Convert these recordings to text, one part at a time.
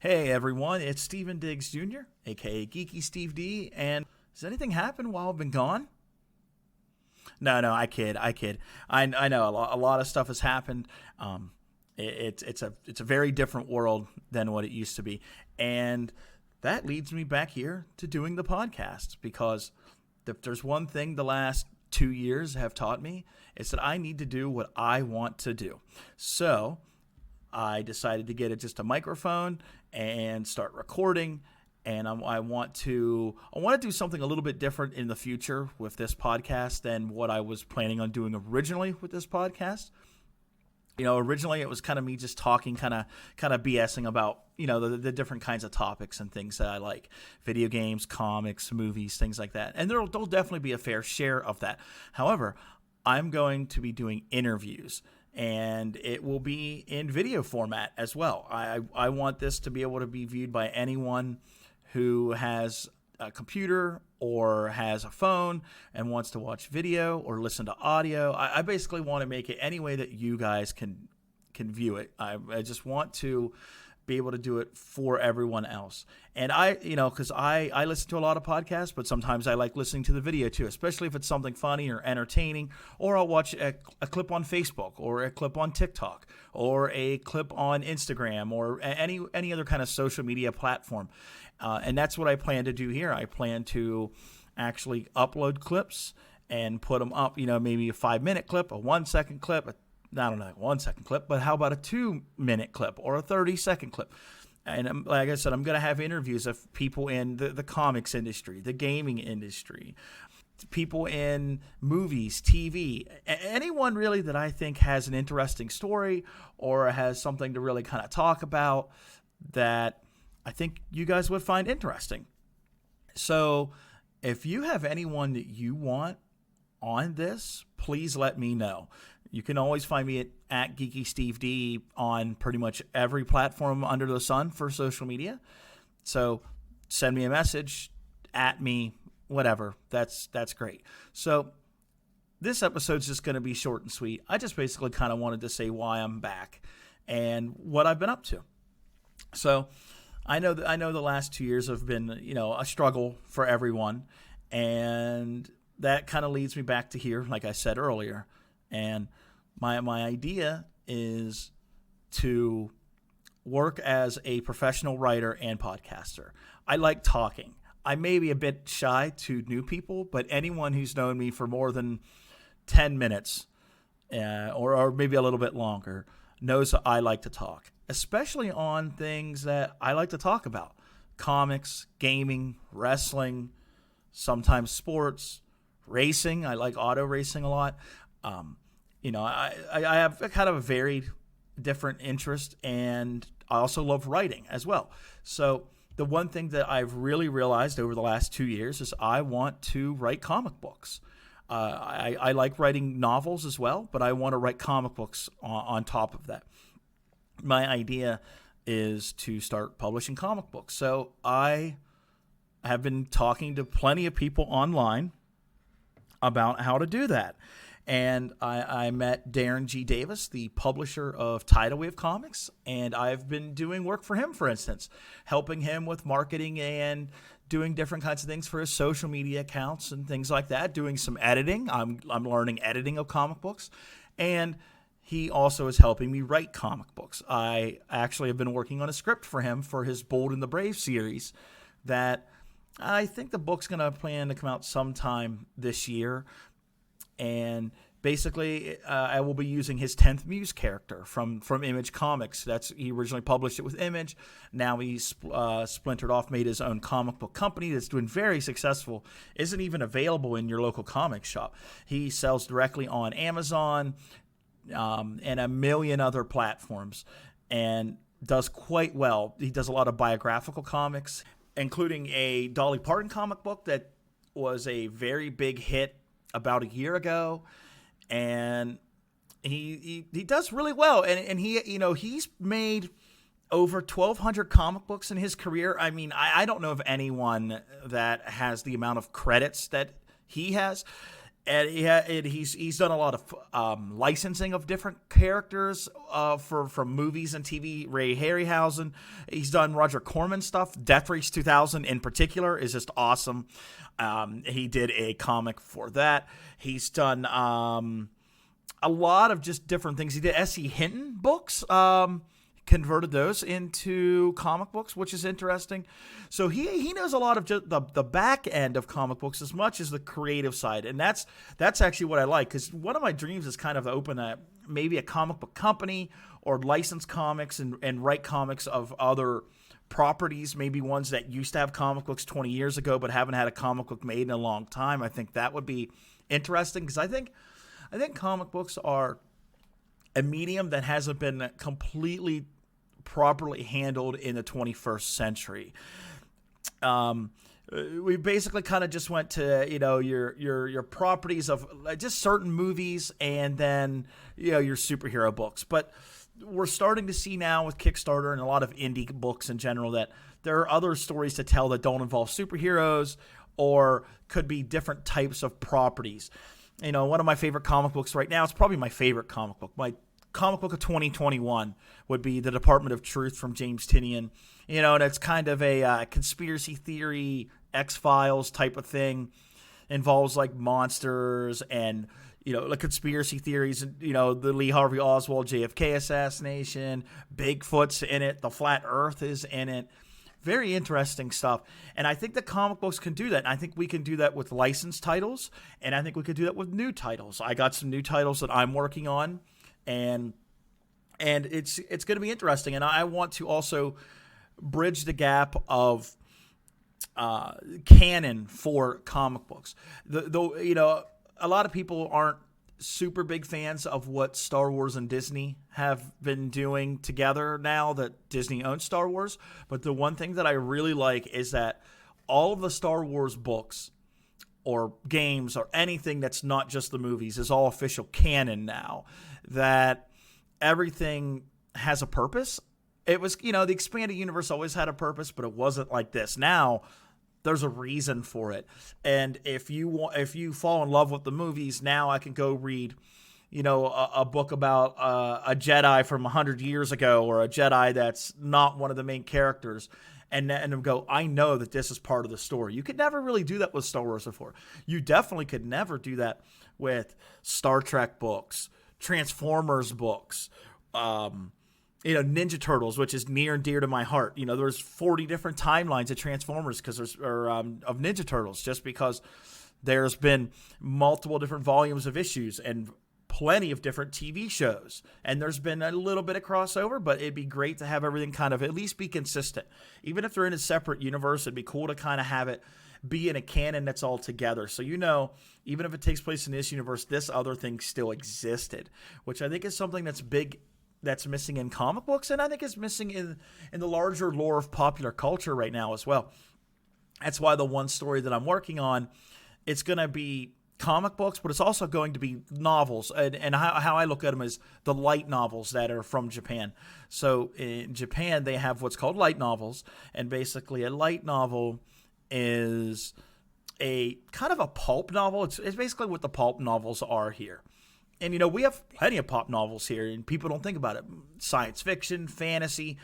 Hey everyone, it's Steven Diggs Jr., aka GeekySteveD, and has anything happened while I've been gone? No, I kid. I know a lot of stuff has happened. It's a very different world than what it used to be, and that leads me back here to doing the podcast because if there's one thing the last 2 years have taught me, it's that I need to do what I want to do. So I decided to get just a microphone and start recording. And I want to do something a little bit different in the future with this podcast than what I was planning on doing originally with this podcast. You know, originally it was kind of me just talking, kind of BSing about, you know, the different kinds of topics and things that I like. Video games, comics, movies, things like that. And there'll definitely be a fair share of that. However, I'm going to be doing interviews, and it will be in video format as well. I want this to be able to be viewed by anyone who has a computer or has a phone and wants to watch video or listen to audio. I basically want to make it any way that you guys can view it. I just want to be able to do it for everyone else. And because I listen to a lot of podcasts, but sometimes I like listening to the video too, especially if it's something funny or entertaining, or I'll watch a clip on Facebook or a clip on TikTok or a clip on Instagram or any other kind of social media platform. And that's what I plan to do here. I plan to actually upload clips and put them up, maybe a 5-minute clip, a 1-second clip, I don't know, 1-second clip, but how about a 2-minute clip or a 30-second clip? And like I said, I'm going to have interviews of people in the comics industry, the gaming industry, people in movies, TV, anyone really that I think has an interesting story or has something to really kind of talk about that I think you guys would find interesting. So if you have anyone that you want on this, please let me know. You can always find me at GeekySteveD on pretty much every platform under the sun for social media. So send me a message, at me, whatever. That's great. So this episode's just going to be short and sweet. I just basically kind of wanted to say why I'm back and what I've been up to. So I know the last 2 years have been, a struggle for everyone, and that kind of leads me back to here, like I said earlier. And my idea is to work as a professional writer and podcaster. I like talking. I may be a bit shy to new people, but anyone who's known me for more than 10 minutes or maybe a little bit longer knows that I like to talk, especially on things that I like to talk about. Comics, gaming, wrestling, sometimes sports, racing. I like auto racing a lot. I have kind of a varied different interest, and I also love writing as well. So the one thing that I've really realized over the last 2 years is I want to write comic books. I like writing novels as well, but I want to write comic books on top of that. My idea is to start publishing comic books. So I have been talking to plenty of people online about how to do that. And I met Darren G. Davis, the publisher of Tidal Wave Comics, and I've been doing work for him, for instance, helping him with marketing and doing different kinds of things for his social media accounts and things like that, doing some editing. I'm learning editing of comic books, and he also is helping me write comic books. I actually have been working on a script for him for his Bold and the Brave series that I think the book's going to plan to come out sometime this year. And basically, I will be using his 10th Muse character from Image Comics. He originally published it with Image. Now he's splintered off, made his own comic book company that's doing very successful. Isn't even available in your local comic shop. He sells directly on Amazon and a million other platforms, and does quite well. He does a lot of biographical comics, including a Dolly Parton comic book that was a very big hit about a year ago, and he does really well, and he's made over 1,200 comic books in his career. I mean, I don't know of anyone that has the amount of credits that he has, And he's done a lot of licensing of different characters from movies and TV. Ray Harryhausen. He's done Roger Corman stuff. Death Race 2000 in particular is just awesome. He did a comic for that. He's done a lot of just different things. He did S.E. Hinton books. Converted those into comic books, which is interesting. So he knows a lot of just the back end of comic books as much as the creative side, and that's actually what I like, because one of my dreams is kind of open maybe a comic book company or license comics and write comics of other properties, maybe ones that used to have comic books 20 years ago but haven't had a comic book made in a long time. I think that would be interesting, because I think comic books are a medium that hasn't been completely properly handled in the 21st century. We basically kind of just went to, your properties of just certain movies, and then, your superhero books. But we're starting to see now with Kickstarter and a lot of indie books in general that there are other stories to tell that don't involve superheroes or could be different types of properties. One of my favorite comic books right now, it's probably my favorite comic book. My comic book of 2021 would be The Department of Truth from James Tynion. And it's kind of a conspiracy theory, X-Files type of thing. Involves like monsters and, the conspiracy theories, and, the Lee Harvey Oswald JFK assassination, Bigfoot's in it, the flat earth is in it. Very interesting stuff. And I think the comic books can do that. And I think we can do that with licensed titles. And I think we could do that with new titles. I got some new titles that I'm working on. And it's going to be interesting. And I want to also bridge the gap of canon for comic books. A lot of people aren't super big fans of what Star Wars and Disney have been doing together now that Disney owns Star Wars. But the one thing that I really like is that all of the Star Wars books or games or anything that's not just the movies is all official canon now. That everything has a purpose. It was, the expanded universe always had a purpose, but it wasn't like this. Now there's a reason for it. And if you fall in love with the movies, now I can go read, a book about a Jedi from 100 years ago, or a Jedi that's not one of the main characters, and go, I know that this is part of the story. You could never really do that with Star Wars before. You definitely could never do that with Star Trek books, Transformers books, Ninja Turtles, which is near and dear to my heart. There's 40 different timelines of Transformers of Ninja Turtles, just because there's been multiple different volumes of issues and plenty of different TV shows. And there's been a little bit of crossover, but it'd be great to have everything kind of at least be consistent. Even if they're in a separate universe, it'd be cool to kind of have it be in a canon that's all together. So, even if it takes place in this universe, this other thing still existed, which I think is something that's big, that's missing in comic books, and I think is missing in the larger lore of popular culture right now as well. That's why the one story that I'm working on, it's going to be comic books, but it's also going to be novels. And how I look at them is the light novels that are from Japan. So in Japan, they have what's called light novels, and basically a light novel is a kind of a pulp novel. It's basically what the pulp novels are here. And, we have plenty of pulp novels here, and people don't think about it. Science fiction, fantasy.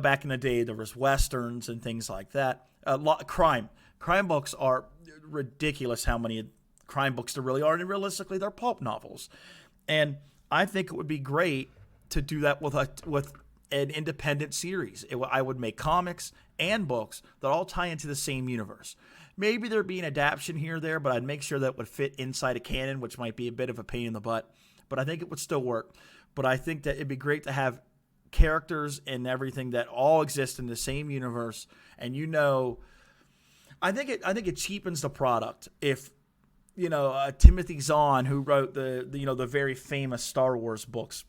Back in the day, there was Westerns and things like that. Crime. Crime books are ridiculous how many crime books there really are, and realistically, they're pulp novels. And I think it would be great to do that with an independent series. I would make comics and books that all tie into the same universe. Maybe there'd be an adaptation here or there, but I'd make sure that would fit inside a canon, which might be a bit of a pain in the butt. But I think it would still work. But I think that it'd be great to have characters and everything that all exist in the same universe. And I think it cheapens the product if Timothy Zahn, who wrote the very famous Star Wars books,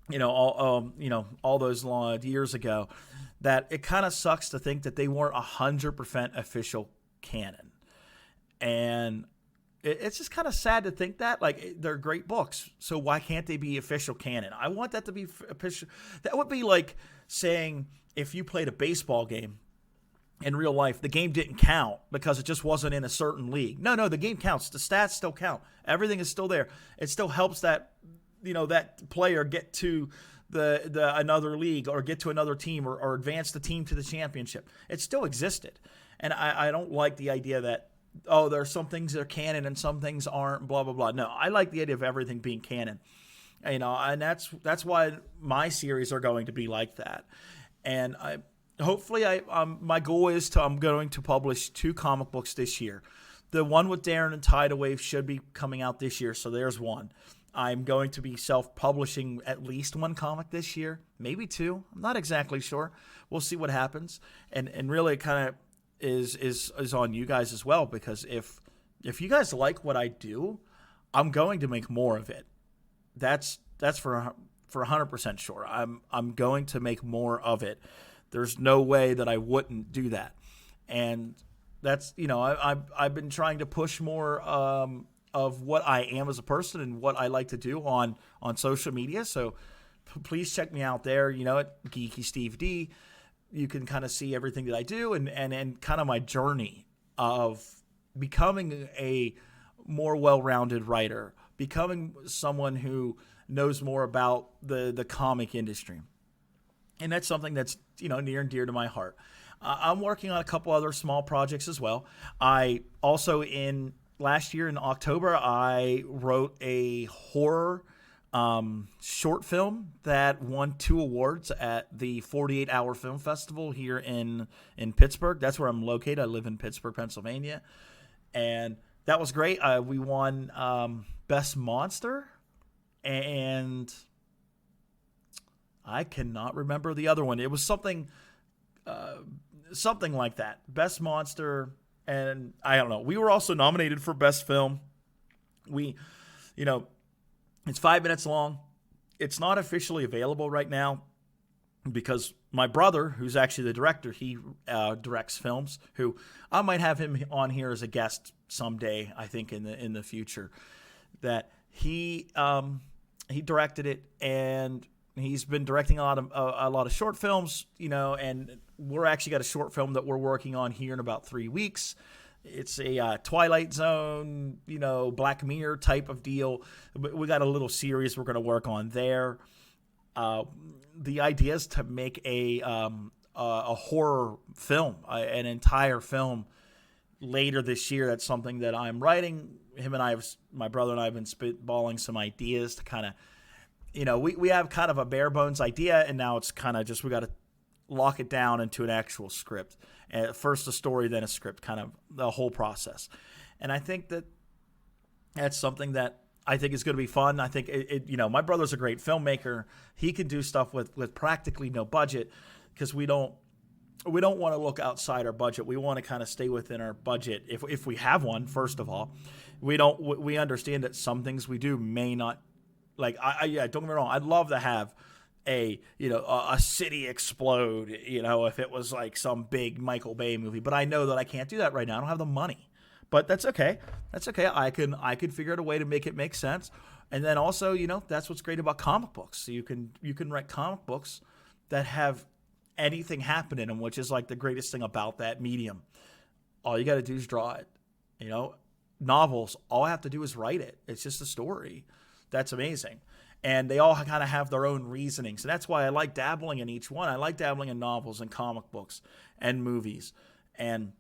all those long years ago, that it kind of sucks to think that they weren't 100% official canon. And it's just kind of sad to think that, like, they're great books, so why can't they be official canon? I want that to be official. That would be like saying if you played a baseball game in real life, the game didn't count because it just wasn't in a certain league. No, the game counts. The stats still count. Everything is still there. It still helps that, that player get to the another league or get to another team or advance the team to the championship. It still existed. And I don't like the idea that, there are some things that are canon and some things aren't, blah, blah, blah. No, I like the idea of everything being canon. And that's why my series are going to be like that. And hopefully my goal is I'm going to publish 2 comic books this year. The one with Darren and Tidal Wave should be coming out this year, so there's one. I'm going to be self-publishing at least 1 comic this year, maybe 2. I'm not exactly sure. We'll see what happens. And really it kind of is on you guys as well, because if you guys like what I do, I'm going to make more of it. That's for 100% sure. I'm going to make more of it. There's no way that I wouldn't do that. And that's, I've been trying to push more of what I am as a person and what I like to do on social media. So please check me out there, at GeekySteveD. You can kind of see everything that I do and kind of my journey of becoming a more well-rounded writer, becoming someone who knows more about the comic industry. And that's something that's, near and dear to my heart. I'm working on a couple other small projects as well. I also, last year in October, I wrote a horror short film that won 2 awards at the 48-Hour Film Festival here in Pittsburgh. That's where I'm located. I live in Pittsburgh, Pennsylvania. And that was great. We won Best Monster, and I cannot remember the other one. It was something like that. Best Monster, and I don't know. We were also nominated for Best Film. It's 5 minutes long. It's not officially available right now because my brother, who's actually the director, he directs films, who I might have him on here as a guest someday, I think in the future, that he directed it, and he's been directing a lot of short films, and we're actually got a short film that we're working on here in about 3 weeks. It's a Twilight Zone, Black Mirror type of deal. We got a little series we're going to work on there. The idea is to make a horror film, an entire film later this year. That's something that I'm writing. My brother and I have been spitballing some ideas to kind of, we have kind of a bare bones idea, and now it's kind of just we got to lock it down into an actual script. First a story, then a script, kind of the whole process. And I think that's something that I think is going to be fun. I think my brother's a great filmmaker. He can do stuff with practically no budget, because we don't want to look outside our budget. We want to kind of stay within our budget if we have one. First of all, we understand that some things we do may not, like don't get me wrong. I'd love to have a city explode, if it was like some big Michael Bay movie, but I know that I can't do that right now. I don't have the money, but that's okay. I can figure out a way to make it make sense. And then also, that's what's great about comic books. So you can write comic books that have anything happen in them, which is like the greatest thing about that medium. All you got to do is draw it. Novels, all I have to do is write it. It's just a story. That's amazing. And they all kind of have their own reasoning. So that's why I like dabbling in each one. I like dabbling in novels and comic books and movies. And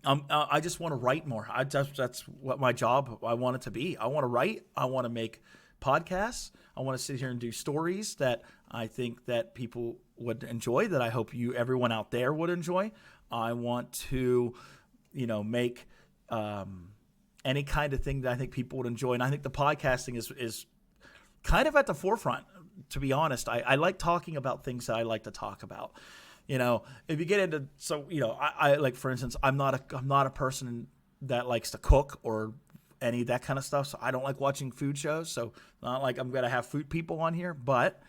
I just want to write more. That's what my job, I want it to be. I want to write. I want to make podcasts. I want to sit here and do stories that I think that people would enjoy, that I hope everyone out there would enjoy. I want to, make any kind of thing that I think people would enjoy. And I think the podcasting is kind of at the forefront, to be honest. I like talking about things that I like to talk about. If you get into, I like, for instance, I'm not a person that likes to cook or any of that kind of stuff. So I don't like watching food shows. So not like I'm going to have food people on here, but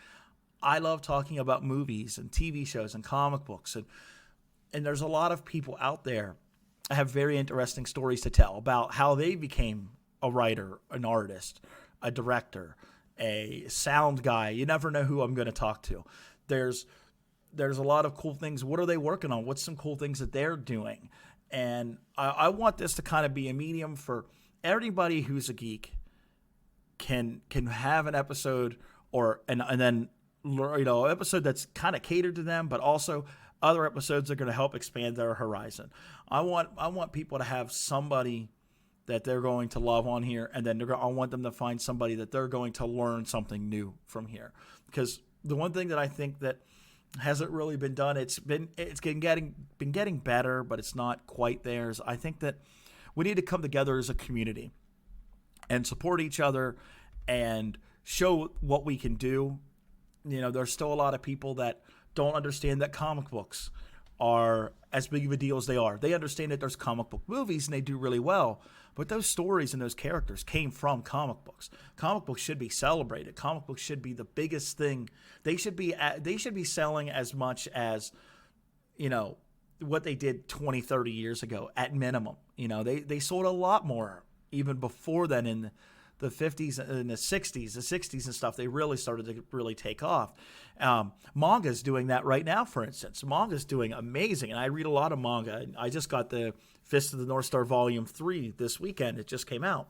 I love talking about movies and TV shows and comic books. And there's a lot of people out there that have very interesting stories to tell about how they became a writer, an artist, a director, a sound guy. You never know who I'm going to talk to. There's there's a lot of cool things. What are they working on? What's some cool things that they're doing? And I want this to kind of be a medium for everybody who's a geek can have an episode and then, you know, an episode that's kind of catered to them, but also other episodes that are going to help expand their horizon. I want people to have somebody that they're going to love on here, and then I want them to find somebody that they're going to learn something new from here. Because the one thing that I think that hasn't really been done, it's been getting better, but it's not quite there. I think that we need to come together as a community and support each other and show what we can do. You know, there's still a lot of people that don't understand that comic books are as big of a deal as they are. They understand that there's comic book movies and they do really well, but those stories and those characters came from comic books. Comic books should be celebrated. Comic books should be the biggest thing. They should be selling as much as, you know, what they did 20, 30 years ago at minimum. You know, they sold a lot more even before then in the 50s and the 60s and stuff. They really started to really take off. Manga's doing that right now, for instance. Manga's doing amazing, and I read a lot of manga. I just got the Fist of the North Star Volume 3 this weekend. It just came out.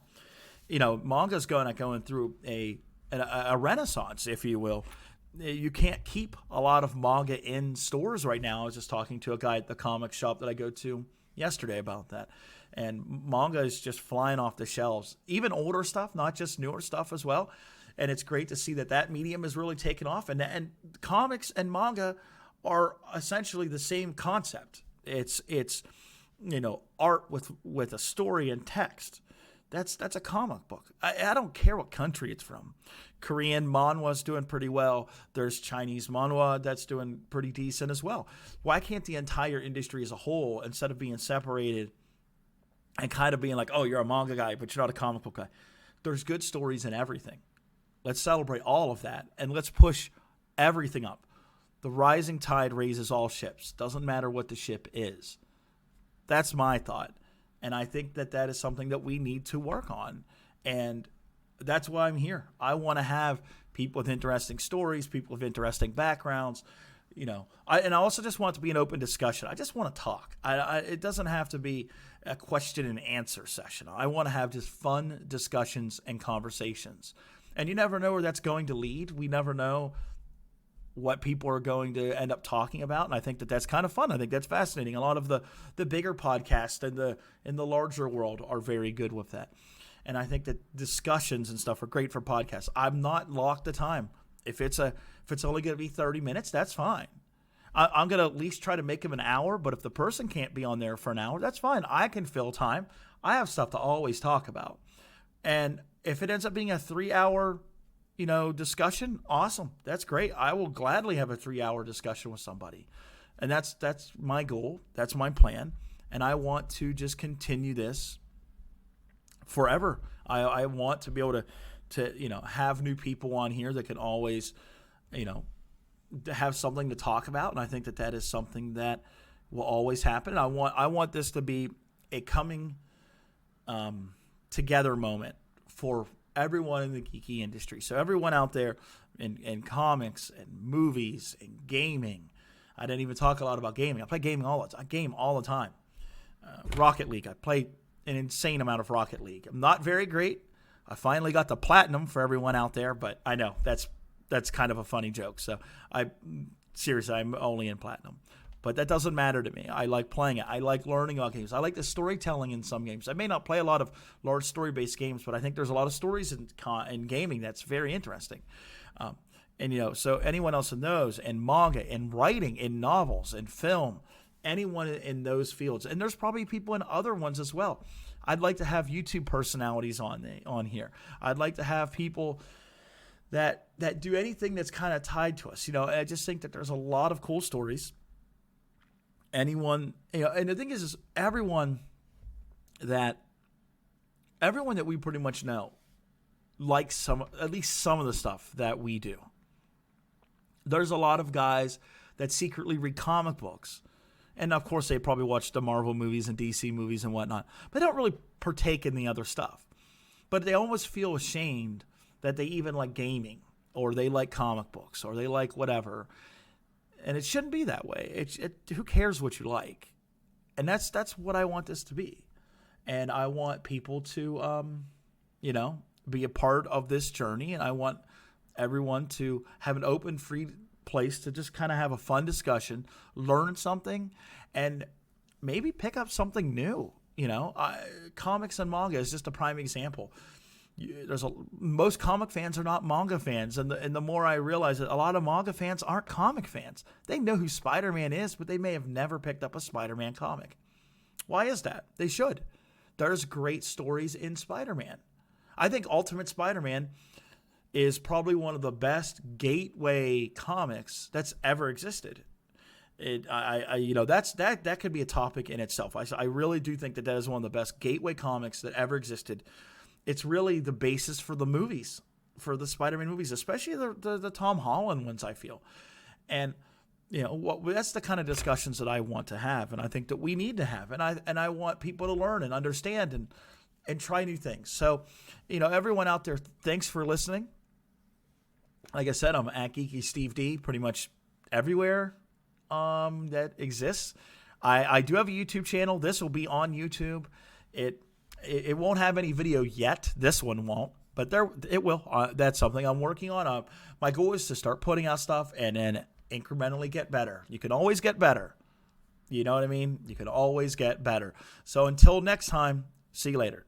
You know, manga's going through a renaissance, if you will. You can't keep a lot of manga in stores right now. I was just talking to a guy at the comic shop that I go to yesterday about that. And manga is just flying off the shelves. Even older stuff, not just newer stuff as well. And it's great to see that medium is really taken off. And comics and manga are essentially the same concept. It's you know, art with a story and text. That's a comic book. I don't care what country it's from. Korean manhwa's doing pretty well. There's Chinese manhwa that's doing pretty decent as well. Why can't the entire industry as a whole, instead of being separated and kind of being like, oh, you're a manga guy, but you're not a comic book guy? There's good stories in everything. Let's celebrate all of that, and let's push everything up. The rising tide raises all ships. Doesn't matter what the ship is. That's my thought. And I think that is something that we need to work on. And that's why I'm here. I want to have people with interesting stories, people with interesting backgrounds. You know, I also just want it to be an open discussion. I just want to talk. It doesn't have to be a question and answer session. I want to have just fun discussions and conversations. And you never know where that's going to lead. We never know what people are going to end up talking about, and I think that's kind of fun. I think that's fascinating. A lot of the bigger podcasts in the larger world are very good with that, and I think that discussions and stuff are great for podcasts. I'm not locked the time. If it's only going to be 30 minutes, that's fine. I'm going to at least try to make them an hour, but if the person can't be on there for an hour, that's fine. I can fill time. I have stuff to always talk about, and if it ends up being a 3-hour discussion, awesome. That's great. I will gladly have a 3-hour discussion with somebody. And that's my goal. That's my plan. And I want to just continue this forever. I want to be able to have new people on here that can always, have something to talk about. And I think that is something that will always happen. And I want this to be a coming together moment for everyone in the geeky industry. So everyone out there in comics and movies and gaming. I didn't even talk a lot about gaming. I play gaming I game all the time. Rocket League. I play an insane amount of Rocket League. I'm not very great. I finally got the platinum for everyone out there, but I know that's kind of a funny joke. So I'm only in platinum. But that doesn't matter to me. I like playing it. I like learning about games. I like the storytelling in some games. I may not play a lot of large story-based games, but I think there's a lot of stories in gaming that's very interesting. So anyone else in those, in manga, in writing, in novels, in film, anyone in those fields. And there's probably people in other ones as well. I'd like to have YouTube personalities on here. I'd like to have people that do anything that's kind of tied to us. I just think that there's a lot of cool stories. Anyone, and the thing is everyone that we pretty much know likes at least some of the stuff that we do. There's a lot of guys that secretly read comic books, and of course they probably watch the Marvel movies and DC movies and whatnot, but they don't really partake in the other stuff. But they almost feel ashamed that they even like gaming, or they like comic books, or they like whatever. And it shouldn't be that way. Who cares what you like? And that's what I want this to be. And I want people to, be a part of this journey. And I want everyone to have an open, free place to just kind of have a fun discussion, learn something, and maybe pick up something new. Comics and manga is just a prime example. Most comic fans are not manga fans, and the more I realize that a lot of manga fans aren't comic fans. They know who Spider-Man is, but they may have never picked up a Spider-Man comic. Why is that? They should. There's great stories in Spider-Man. I think Ultimate Spider-Man is probably one of the best gateway comics that's ever existed. That could be a topic in itself. I really do think that is one of the best gateway comics that ever existed. It's really the basis for the movies, for the Spider-Man movies, especially the Tom Holland ones, I feel. And that's the kind of discussions that I want to have, and I think that we need to have, and I want people to learn and understand and try new things. So, everyone out there, thanks for listening. Like I said, I'm at GeekySteveD pretty much everywhere that exists. I do have a YouTube channel. This will be on YouTube. It won't have any video yet. This one won't, but it will. That's something I'm working on. My goal is to start putting out stuff and then incrementally get better. You can always get better. You know what I mean? You can always get better. So until next time, see you later.